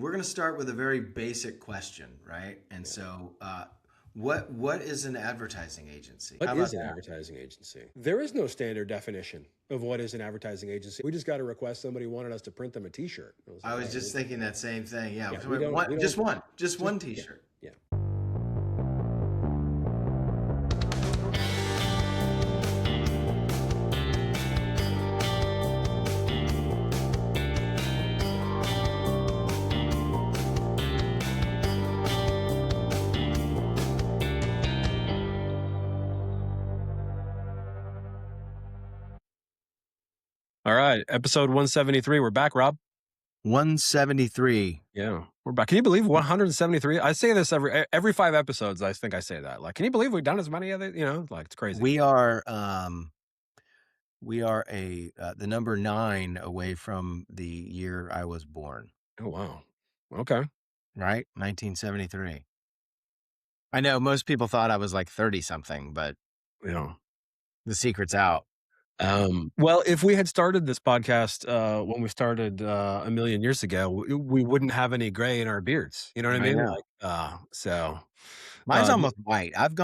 we're going to start with a very basic question, right? And so, what is an advertising agency? What How is about an that? advertising agency? There is no standard definition of what is an advertising agency. We just got a request. Somebody wanted us to print them a T-shirt. I was I like, was just thinking that same thing. Yeah, yeah, so we don't, we just don't, one yeah, T-shirt. yeah. All right, episode 173. We're back, Rob. 173. Yeah, we're back. Can you believe 173? I say this every 5 episodes. I think I say that. Like, can you believe we've done as many of it? Like it's crazy. We are the number 9 away from the year I was born. Oh wow. Okay. Right? 1973. I know most people thought I was like 30 something, but Yeah. the secret's out. Well, if we had started this podcast when we started a million years ago, we wouldn't have any gray in our beards. You know what I I mean? know. Like, so Mine's uh, almost white. I've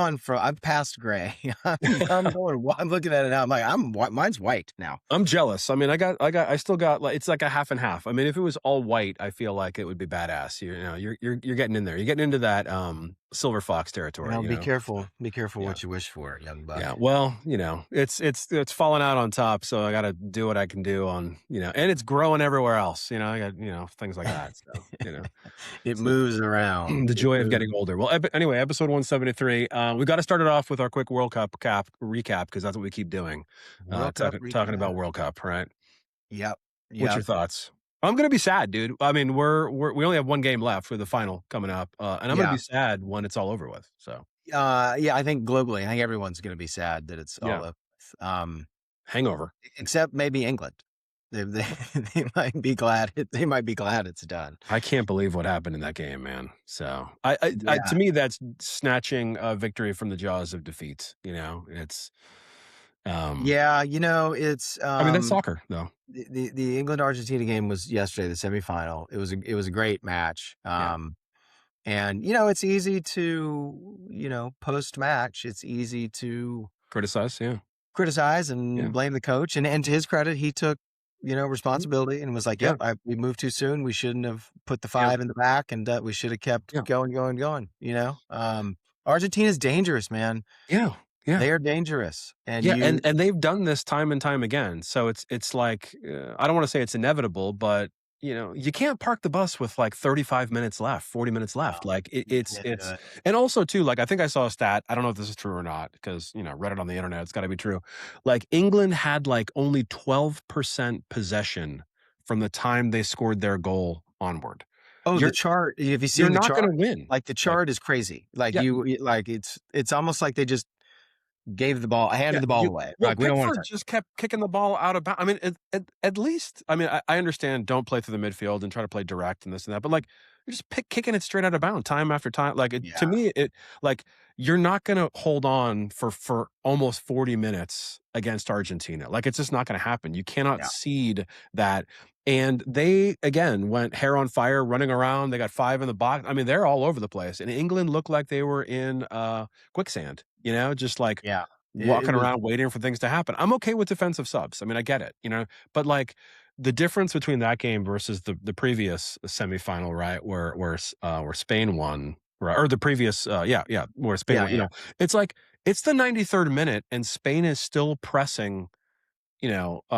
passed gray. I'm looking at it now. I'm like, mine's white now. I'm jealous. I mean, I still got like it's like a half and half. I mean, if it was all white, I feel like it would be badass. You're getting in there. You're getting into that silver fox territory. Well, You know? be careful Yeah. what you wish for, young buck. Yeah, well, it's falling out on top, so I got to do what I can do on, and it's growing everywhere else. I got, things like that. So, It so moves around. the joy of getting older. Well, anyway, episode 173. We got to start it off with our quick World Cup recap because that's what we keep doing. World Cup Talking about recap. World Cup, right? Yep. What's your thoughts? I'm gonna be sad, dude. I mean, we only have one game left for the final coming up, and I'm gonna be sad when it's all over with. So. Yeah, I think globally, I think everyone's going to be sad that it's all Yeah. up. Hangover. Except maybe England. They might be glad. They might be glad it's done. I can't believe what happened in that game, man. So, Yeah. to me, that's snatching a victory from the jaws of defeat. It's. Yeah, it's. I mean, that's soccer, though. The England Argentina game was yesterday, the semifinal. It was a great match. Yeah. And it's easy to post match. It's easy to Criticize, yeah. criticize and Yeah. blame the coach. And to his credit, he took responsibility and was like, Yeah. "Yep, we moved too soon. We shouldn't have put the 5 in the back, and we should have kept Yeah. going." Argentina's dangerous, man. Yeah. Yeah. They are dangerous, and Yeah, and they've done this time and time again. So it's like I don't want to say it's inevitable, but you can't park the bus with like 35 minutes left, 40 minutes left. Like it's and also too, like I think I saw a stat. I don't know if this is true or not because read it on the internet. It's got to be true. Like England had like only 12% possession from the time they scored their goal onward. Oh, the chart. Have you seen You're the not chart? going to win. Like the chart is crazy. Like Yeah. it's almost like they just gave the ball, handed the ball away. Well, Like we don't want Pickford just kept kicking the ball out of bounds. I mean, at least, I mean, I understand don't play through the midfield and try to play direct and this and that, but like you're just kicking it straight out of bounds time after time. Like to me, like you're not going to hold on for almost 40 minutes against Argentina. Like it's just not going to happen. You cannot cede that. And they again went hair on fire, running around. They got 5 in the box. I mean, they're all over the place. And England looked like they were in quicksand. Just like walking around waiting for things to happen. I'm okay with defensive subs. I mean, I get it, but like the difference between that game versus the previous semifinal, right, where Spain won, right, or the previous, where Spain won, it's like it's the 93rd minute and Spain is still pressing,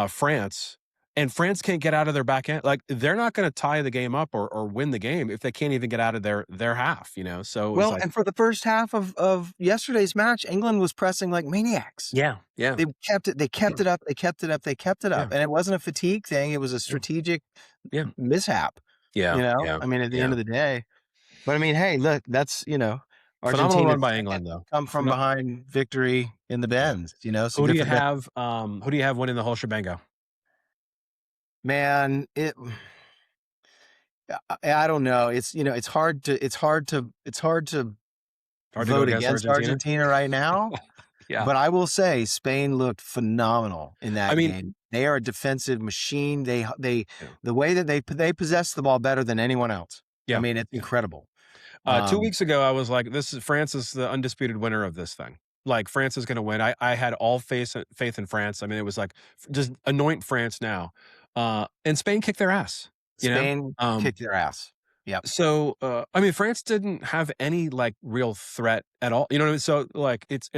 France. And France can't get out of their back end. Like they're not going to tie the game up or win the game if they can't even get out of their half. So and for the first half of yesterday's match, England was pressing like maniacs. Yeah. They kept it. They kept it up. And it wasn't a fatigue thing. It was a strategic mishap. I mean, at the end of the day. But I mean, hey, look, that's Phenomenal run by England though. Come from behind victory in the bends. Who do you have? Who do you have winning the whole shebango? Man, I don't know. It's hard to vote against Argentina right now. But I will say Spain looked phenomenal in that game. They are a defensive machine. The way that they possess the ball better than anyone else. Yeah. I mean, it's Yeah. incredible. 2 Um, weeks ago, I was like, "This is France is the undisputed winner of this thing. Like, France is gonna win." I had all faith in France. I mean, it was like, just anoint France now. And Spain kicked their ass, you know? Spain kicked their ass. Yep. So, I mean, France didn't have any, like, real threat at all, you know what I mean? So, like, it's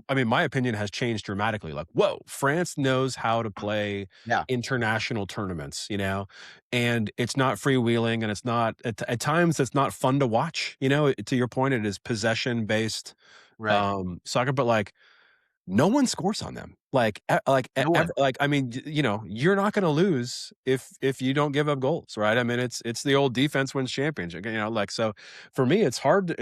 I mean, my opinion has changed dramatically, like, "Whoa, France knows how to play Yeah. international tournaments," you know? And it's not freewheeling, and it's not at times, it's not fun to watch, you know? To your point, it is possession-based, Right. soccer, but, like, no one scores on them. No one. Like, I mean, you know, you're not gonna lose if you don't give up goals, right? I mean, it's the old defense wins championship, you know, like, so for me, it's hard to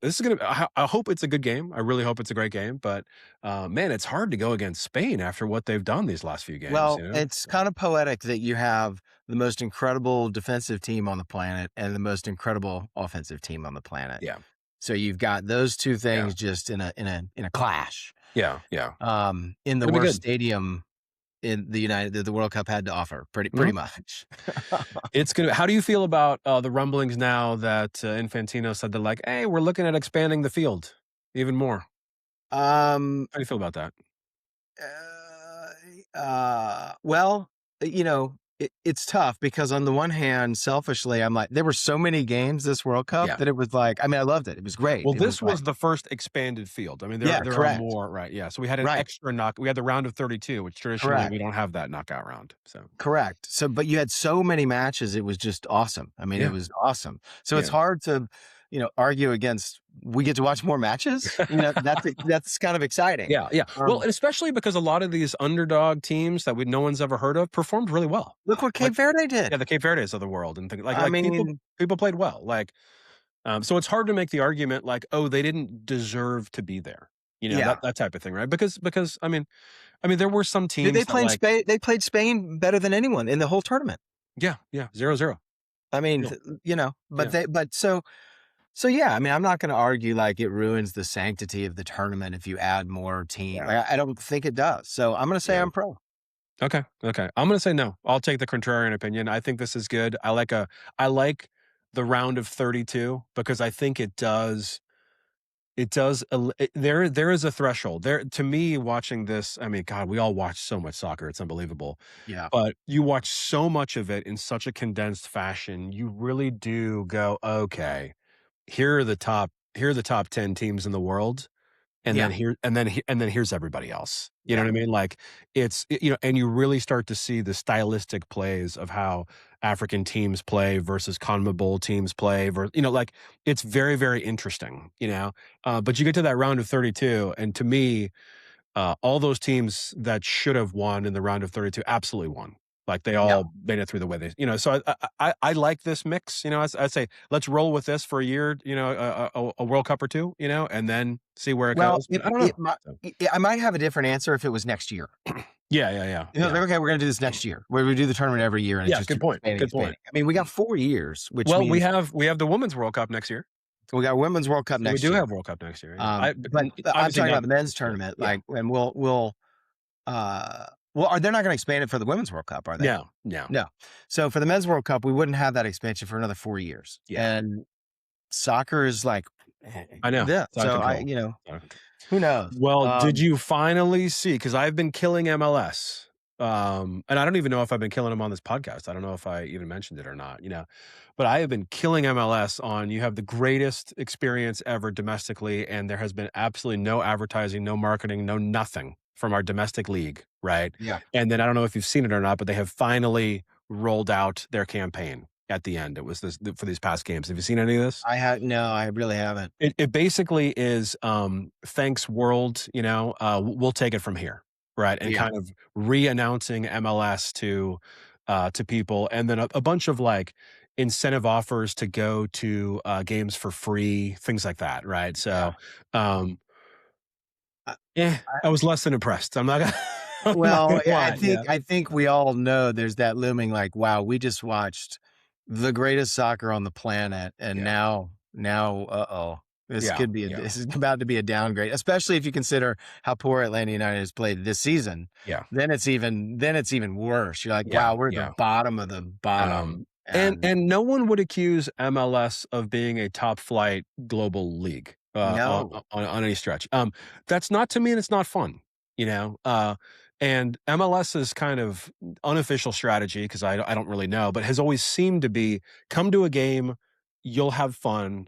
this is gonna I hope it's a good game. I really hope it's a great game, but, man, it's hard to go against Spain after what they've done these last few games, Well, you know? it's kind of poetic that you have the most incredible defensive team on the planet and the most incredible offensive team on the planet. Yeah. So you've got those two Yeah. things just in a clash. Yeah, yeah. In the It'll be worst good. stadium in the United that the World Cup had to offer, pretty Mhm. much. It's gonna How do you feel about, the rumblings now that, Infantino said they're like, "Hey, we're looking at expanding the field even more." Um, How do you feel about that? well, it's tough because on the one hand, selfishly, I'm like, there were so many games this World Cup Yeah. that it was like, I mean, I loved it. It was great. Well, It was this like, was the first expanded field. I mean, yeah, there are correct. more, right? Yeah. So we had an Right. extra we had the round of 32, which traditionally Correct. we don't have that knockout round. So Correct. So, but you had so many matches. It was just awesome. I mean, it yeah, was awesome. So it's yeah, hard to, argue against, we get to watch more matches. That's kind of exciting. yeah, yeah. Well, Um, and especially because a lot of these underdog teams that no one's ever heard of performed really well. Look what Like, Cape Verde yeah, did. the Cape Verdes of the world and things I people mean, played well. Like, so it's hard to make the argument like, oh, they didn't deserve to be there. You know, yeah. that type of thing, right? Because I mean, there were some Dude, teams that like, They played Spain better than anyone in the whole tournament. yeah, yeah, 0-0. I mean, Yeah, but yeah, yeah, I mean, I'm not going to argue like it ruins the sanctity of the tournament if you add more team. yeah, I don't think it does. So I'm going to say yeah. I'm pro. Okay, okay. I'm gonna say no. I'll take the contrarian opinion. I think this is good. I like the round of 32 because I think there is a threshold. There to me watching this, I mean, God, we all watch so much soccer. It's unbelievable. Yeah. But you watch so much of it in such a condensed fashion, you really do go, okay, here are the top 10 teams in the world. And Yeah. then here's everybody else. You know Yeah. what I mean? Like, you know, and you really start to see the stylistic plays of how African teams play versus CONMEBOL teams play you know, like, it's very, very interesting, you know? But you get to that round of 32, and to me, all those teams that should have won in the round of 32 absolutely won. Like, they Yeah. all made it through the way they, you know, so I like this mix, you know, I'd say, let's roll with this for a year, you know, a World Cup or 2, you know, and then see where it Well, goes. But I don't know. So, I might have a different answer if it was next year. yeah, yeah, yeah, yeah. Like, okay, we're going to do this next year where we do the tournament every year and it's Yeah, just good keeps point, expanding, good point. expanding. I mean, we got 4 years, which Well, means we have the Women's World Cup next year. we got Women's World Cup We next do year. have World Cup next year, yeah. But I'm Obviously talking not about the men's yeah, tournament. yeah. Like, and they're not going to expand it for the Women's World Cup, are they? No, no. No. So for the Men's World Cup, we wouldn't have that expansion for another 4 years. Yeah. And soccer is like, I know. yeah. It's out of So control. who knows? Well, did you finally see? Because I've been killing MLS, and I don't even know if I've been killing them on this podcast. I don't know if I even mentioned it or not, you know, but I have been killing MLS on, you have the greatest experience ever domestically, and there has been absolutely no advertising, no marketing, no nothing from our domestic league, right? Yeah. And then I don't know if you've seen it or not, but they have finally rolled out their campaign at the end. It was this for these past games. Have you seen any of this? No, I really haven't. It basically is, thanks world, you know, we'll take it from here, right? And Yeah. kind of re-announcing MLS to people, and then a bunch of like incentive offers to go to games for free, things like that, right? Yeah. So, I, I was less than impressed. I'm not gonna, I'm not Well, gonna lie. Yeah, I think we all know there's that looming like, wow, we just watched the greatest soccer on the planet, and yeah, uh-oh, yeah, yeah, this is about to be a downgrade, especially if you consider how poor Atlanta United has played this season. yeah, Then it's even worse. You're like, yeah, wow, we're at the yeah. bottom of the Um, bottom. And no one would accuse MLS of being a top flight global league, no. on any stretch. That's not to me, and it's not fun, you know? And MLS's kind of unofficial strategy, 'cause I don't really know, but has always seemed to be, come to a game, you'll have fun,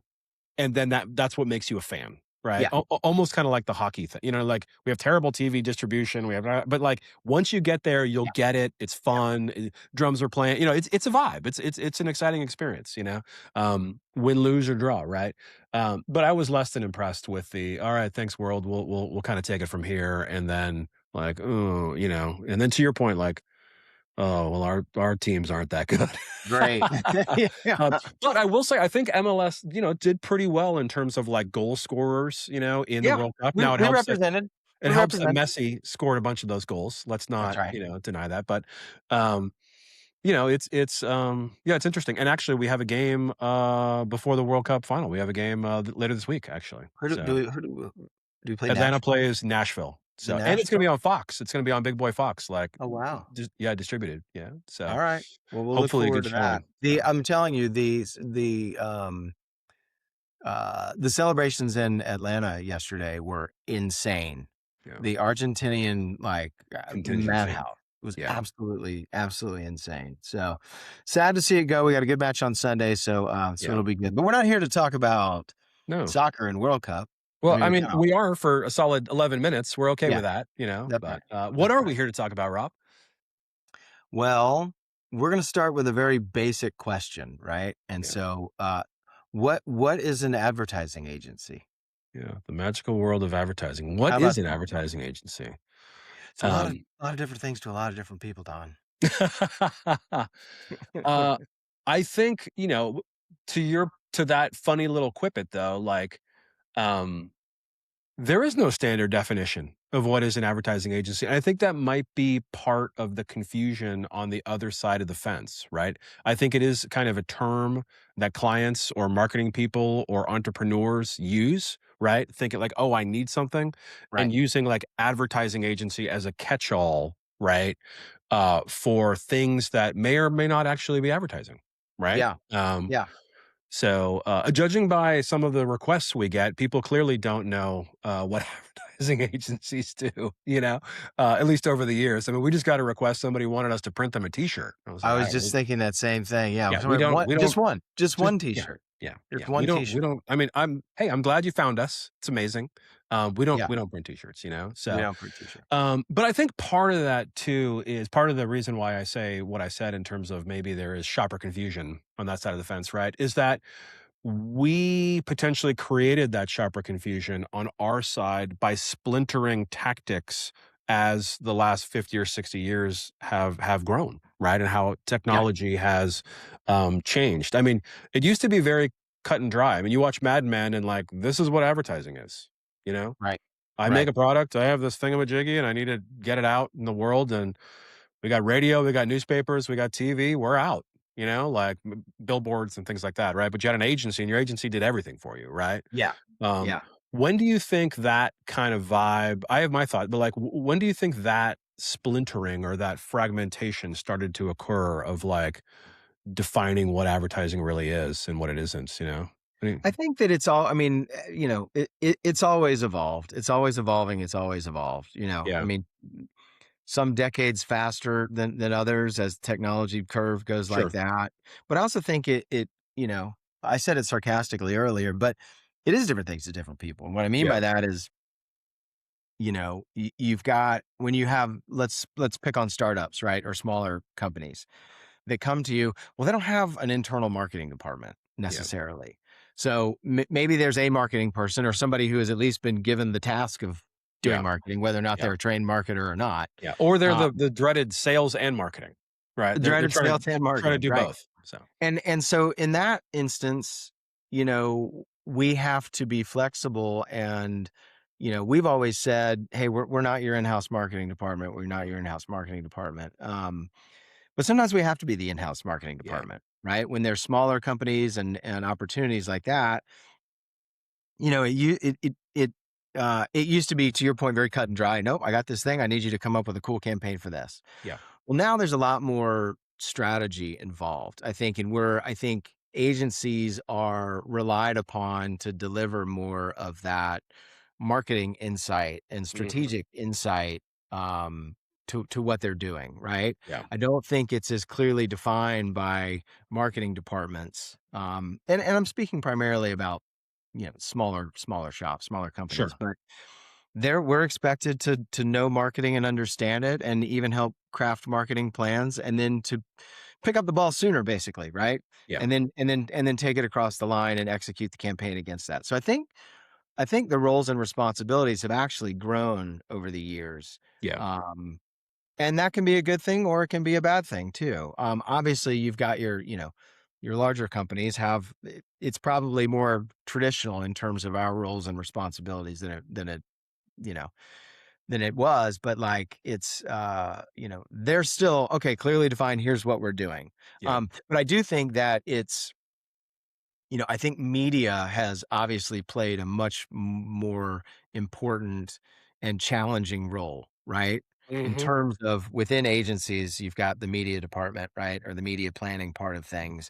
and then that's what makes you a fan, right? Yeah. Almost kinda like the hockey thing, you know, like, we have terrible TV distribution, we have but, like, once you get there, you'll Yeah. get it, it's Yeah. fun, drums are playing, you know, it's a vibe, it's an exciting experience, you know? Win, lose, or draw, right? But I was less than impressed with the, "All right, thanks, world, we'll kinda take it from here," and then, like, "Ooh," you know? And then to your point, like, "Oh, well, our teams aren't that good." Great. Yeah. But I will say, I think MLS, you know, did pretty well in terms of, like, goal scorers, you know, in the Yeah. World Cup. We Now we represented. it We helps that represented. Messi scored a bunch of those goals. Let's That's not, right. you know, deny that, but, um, you know, yeah, it's interesting, and actually, we have a game, before the World Cup final. We have a game, later this week, actually, so Who do we play Atlanta Nashville? plays Nashville, Is it so and it's gonna be Nashville? on Fox. It's gonna be on Big Boy Fox, like, Oh, wow. yeah, distributed, yeah, so Alright. Well, we'll look hopefully a forward good to that. showing, so, I'm telling you, the celebrations in Atlanta yesterday were insane. yeah. The Argentinian, like, Contingency. madhouse was Yeah, absolutely, absolutely insane. So, sad to see it go. We got a good match on Sunday, so yeah. it'll be good. But we're not here to talk about No. soccer and World Cup. I Well, mean, I we mean, kinda we are for a solid 11 minutes. We're okay yeah, with that, you know, that's but, right. what That's are we right. here to talk about, Rob? Well, we're gonna start with a very basic question, right? And Yeah, so, what is an advertising agency? yeah, the magical world of advertising. What How is about an that? advertising agency? It's Um, a lot of different things to a lot of different people, Don. uh, I think, you know, to that funny little quippet though, like, um there is no standard definition of what is an advertising agency. And I think that might be part of the confusion on the other side of the fence, right? I think it is kind of a term that clients or marketing people or entrepreneurs use, right? Thinking like, oh, I need something, Right. and using like advertising agency as a catch all, right? For things that may or may not actually be advertising, right? Yeah. Yeah. So, judging by some of the requests we get, people clearly don't know what advertising agencies do, you know, at least over the years. I mean, we just got a request. Somebody wanted us to print them a T-shirt. I was like, I all was right, just thinking that same thing. Yeah. yeah, Somebody we just don't, one, just just, one yeah, t-shirt. yeah, Just yeah. one We t-shirt. don't, I mean, hey, I'm glad you found us. It's amazing. Yeah. We don't print T-shirts, you know, We so, don't print t-shirts. but I think part of that too is part of the reason why I say what I said in terms of maybe there is shopper confusion on that side of the fence, right? Is that we potentially created that sharper confusion on our side by splintering tactics as the last 50 or 60 years have grown, right? And how Yeah. technology has changed. I mean, it used to be very cut and dry. I mean, you watch Mad Men and like, this is what advertising is, you know? Right. I make Right. a product, I have this thingamajiggy, and I need to get it out in the world. And we got radio, we got newspapers, we got TV, we're out, you know, like billboards and things like that, right? But you had an agency and your agency did everything for you, right? Yeah. Um, Yeah. when do you think that kind of vibe, I have my thought, but like, when do you think that splintering or that fragmentation started to occur of like defining what advertising really is and what it isn't, you know? I think that it's all, I mean, it's always evolved. It's always evolving. It's always evolved. I Yeah, mean, some decades faster than others as technology curve goes like sure. that. But I also think I said it sarcastically earlier, but it is different things to different people. And what I mean Yeah, by that is, you've got when you have let's pick on startups, right? Or smaller companies that come to you. Well, they don't have an internal marketing department yeah, necessarily. So maybe there's a marketing person or somebody who has at least been given the task of doing yeah, marketing, whether or not yeah. they're a trained marketer or not. Yeah, or they're Uh, the dreaded sales and marketing, right? They're Dreaded trying sales to and trying to marketing, do right? both, so, And so in that instance, we have to be flexible and we've always said, hey, we're not your in-house marketing department. We're not your in-house marketing department. But sometimes we have to be the in-house marketing yeah, department, right? When there's smaller companies and opportunities like that, it used to be, to your point, very cut and dry. Nope, I got this thing. I need you to come up with a cool campaign for this. yeah, Well, now there's a lot more. strategy involved, I think, and I think agencies are relied upon to deliver more of that marketing insight and Mhm. strategic insight, to what they're doing, right? Yeah. I don't think it's as clearly defined by marketing departments, and I'm speaking primarily about, smaller shops, smaller companies, Sure. but we're expected to know marketing and understand it and even help craft marketing plans and then to pick up the ball sooner basically, right? Yeah. And then take it across the line and execute the campaign against that. So I think the roles and responsibilities have actually grown over the years. Yeah. Um, and that can be a good thing or it can be a bad thing too. Obviously you've got your larger companies it's probably more traditional in terms of our roles and responsibilities than it you know than it was, but, like, they're still, "Okay, clearly defined, here's what we're doing." Yeah. But I do think that I think media has obviously played a much more important and challenging role, right? In Mhm. terms of within agencies, you've got the media department, right? Or the media planning part of things.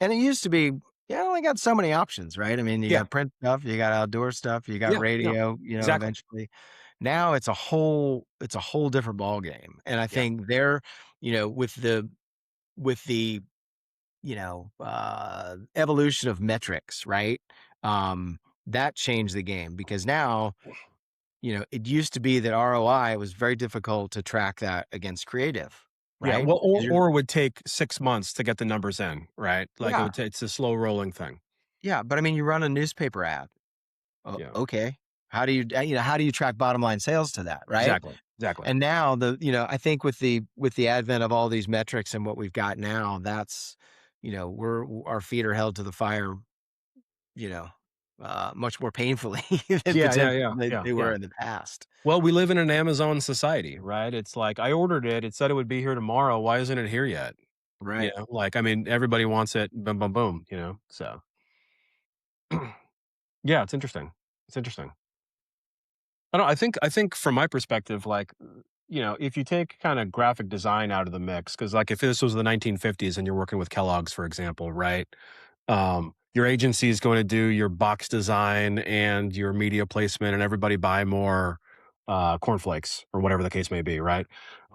And it used to be, only got so many options, right? I mean, you Yeah. got print stuff, you got outdoor stuff, you got Yeah. No. radio, Exactly. eventually. Now it's a whole different ball game. And I Yeah. think with the evolution of metrics, right? That changed the game because now, it used to be that ROI was very difficult to track that against creative, Yeah, right? well, Because or it would take 6 months to get the numbers in, right? Like, yeah, it's a slow rolling thing. yeah. But I mean, you run a newspaper ad. Yeah. Okay. How do you track bottom line sales to that, right? Exactly. Exactly. And now I think with the advent of all these metrics and what we've got now, that's, our feet are held to the fire you know, much more painfully than Yeah, yeah, potentially yeah, yeah, they were yeah. in the past. Well, we live in an Amazon society, right? It's like, "I ordered it, it said it would be here tomorrow, why isn't it here yet?" Right. Like, I mean, everybody wants it, boom, boom, boom, so yeah, it's interesting. It's interesting. I think from my perspective, like, if you take kind of graphic design out of the mix, because like if this was the 1950s and you're working with Kellogg's, for example, right? Your agency is going to do your box design and your media placement, and everybody buy more cornflakes or whatever the case may be, right?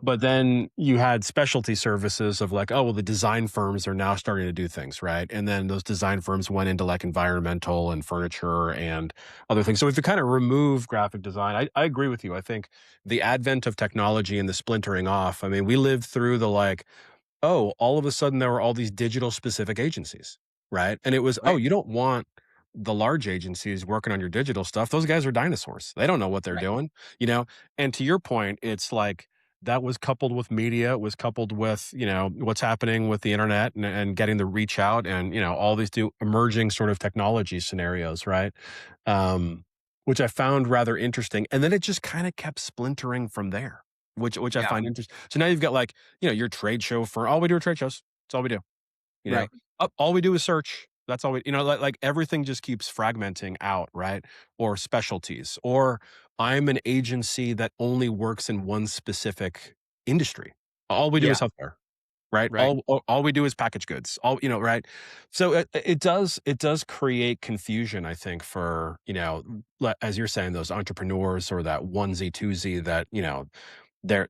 But then you had specialty services of like, oh, well, the design firms are now starting to do things, right? And then those design firms went into like environmental and furniture and other things. So if you kind of remove graphic design, I agree with you. I think the advent of technology and the splintering off, I mean, we lived through the like, oh, all of a sudden there were all these digital specific agencies, right? And it was, oh, Right. you don't want the large agencies working on your digital stuff. Those guys are dinosaurs. They don't know what they're Right. doing, you know? And to your point, it's like that was coupled with media, it was coupled with, what's happening with the internet and getting the reach out and, all these new emerging sort of technology scenarios, right? Um, which I found rather interesting. And then it just kind of kept splintering from there, which I Yeah. find interesting. So now you've got like, your trade show for all we do are trade shows. That's all we do. You know, Right. all we do is search. That's all we, like everything just keeps fragmenting out, right? Or specialties, or I'm an agency that only works in one specific industry. All we do is Yeah. healthcare, right? Right. All we do is package goods. All right? So it does create confusion, I think, for as you're saying, those entrepreneurs or that onesie twosie that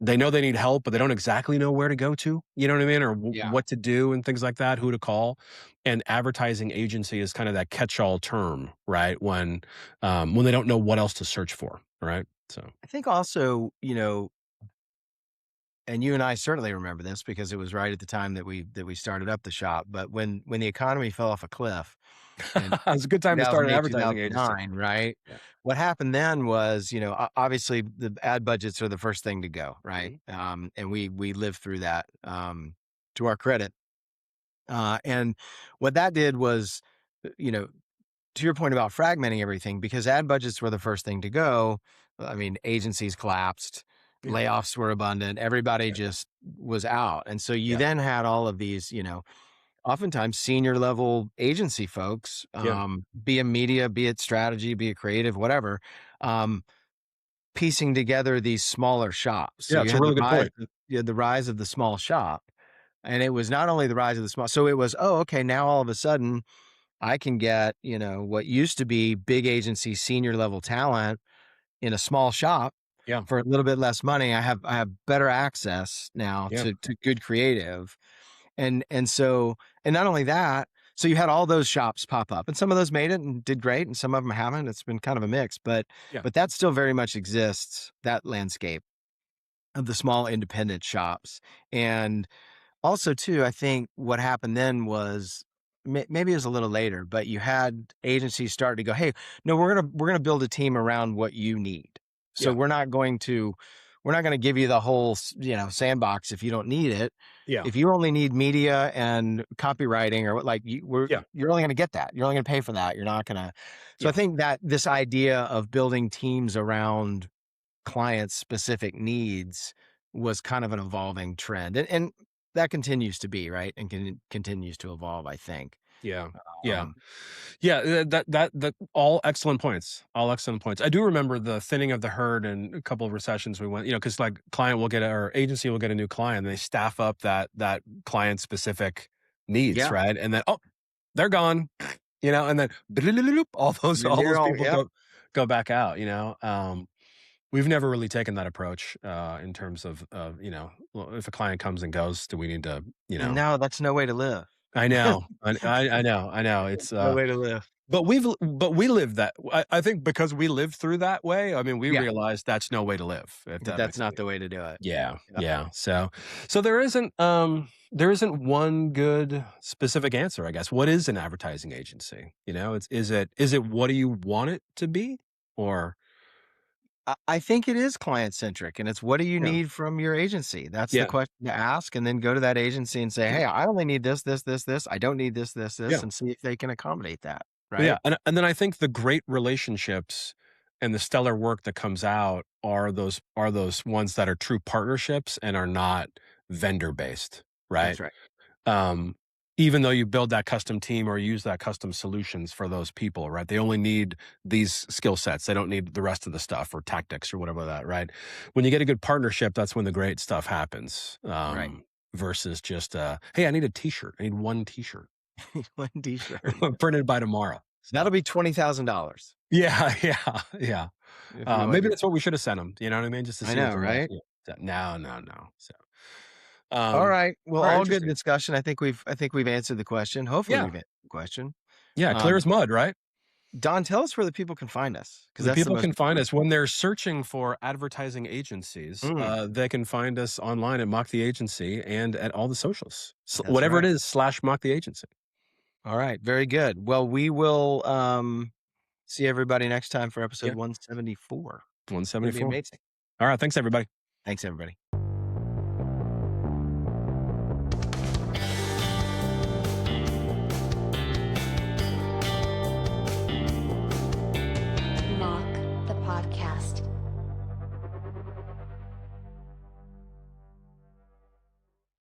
they know they need help, but they don't exactly know where to go to, you know what I mean? Or Yeah. what to do and things like that, who to call. And advertising agency is kind of that catch-all term, right? When they don't know what else to search for, right? So, I think also, and you and I certainly remember this because it was right at the time that we started up the shop, but when the economy fell off a cliff in it's a good time to start an 2008, advertising agency. 2009, right? Yeah. What happened then was, obviously the ad budgets are the first thing to go, right? Mhm. And we lived through that, to our credit. And what that did was, you know, to your point about fragmenting everything, because ad budgets were the first thing to go. I mean, agencies collapsed, Yeah. layoffs were abundant, everybody Yeah. just was out. And so you Yeah. then had all of these, oftentimes senior level agency folks, Yeah. be it media, be it strategy, be it creative, whatever, um, piecing together these smaller shops. So Yeah, you it's a had the really good rise, point. you had the rise of the small shop. And it was not only the rise of the small, so it was, oh, okay, now all of a sudden I can get, what used to be big agency senior level talent in a small shop Yeah, for a little bit less money. I have better access now yeah, to good creative. And and not only that, so you had all those shops pop up, and some of those made it and did great, and some of them haven't. It's been kind of a mix, yeah, but that still very much exists, that landscape of the small independent shops. And also, too, I think what happened then was maybe it was a little later, but you had agencies start to go, "Hey, no, we're gonna build a team around what you need. So yeah, we're not gonna give you the whole sandbox if you don't need it. yeah, If you only need media and copywriting or what, like yeah, you're only gonna get that. You're only gonna pay for that. You're not gonna." So I yeah, think that this idea of building teams around clients' specific needs was kind of an evolving trend, and that continues to be, right, and continues to evolve, I think. yeah, yeah. Um, Yeah, that all excellent points. All excellent points. I do remember the thinning of the herd in a couple of recessions we went, because like client will get or agency will get a new client, and they staff up that client specific needs, yeah, right? And then they're gone, and then all those and all you're those all people yep. go back out. We've never really taken that approach in terms of well, if a client comes and goes, do we need to No, that's no way to live. I know, I know. It's No way to live. but we live that I think because we lived through that way, I mean, we Yeah, realized that's no way to live, if that that's makes not any the way to do it. Yeah, Yep. yeah. So there isn't one good specific answer, I guess. What is an advertising agency? Is it what do you want it to be? Or I think it is client centric, and it's what do you Yeah. need from your agency? That's the Yeah. question to ask, and then go to that agency and say, Yeah. "Hey, I only need this, this, this, this. I don't need this, this, this," Yeah. and see if they can accommodate that, Yeah, right? and then I think the great relationships and the stellar work that comes out are those ones that are true partnerships and are not vendor based, right? That's right. Um, Even though you build that custom team or use that custom solutions for those people, right? They only need these skill sets. They don't need the rest of the stuff or tactics or whatever that, right? When you get a good partnership, that's when the great stuff happens. Right. Versus just hey, I need a t-shirt. I need one t-shirt One t-shirt. printed by tomorrow. That'll So be $20,000 yeah, yeah, yeah. if you want Maybe your that's what we should have sent them. You know what I mean? Just to I see what know, the real right? no, no, no. So, All um, right. Well, all right, all good interesting. discussion. I think we've answered the question. Hopefully Yeah, we've answered the question. yeah, clear Um, as mud, right? Don, tell us where the people can find us because The that's the people most can find important us part. when they're searching for advertising agencies. Mm, They can find us online at Mock the Agency and at all the socials, that's whatever it right. is / Mock the Agency. All right. Very good. Well, we will see everybody next time for episode Yeah, 174. It's going to be 174. amazing. All right, thanks everybody. Thanks, everybody.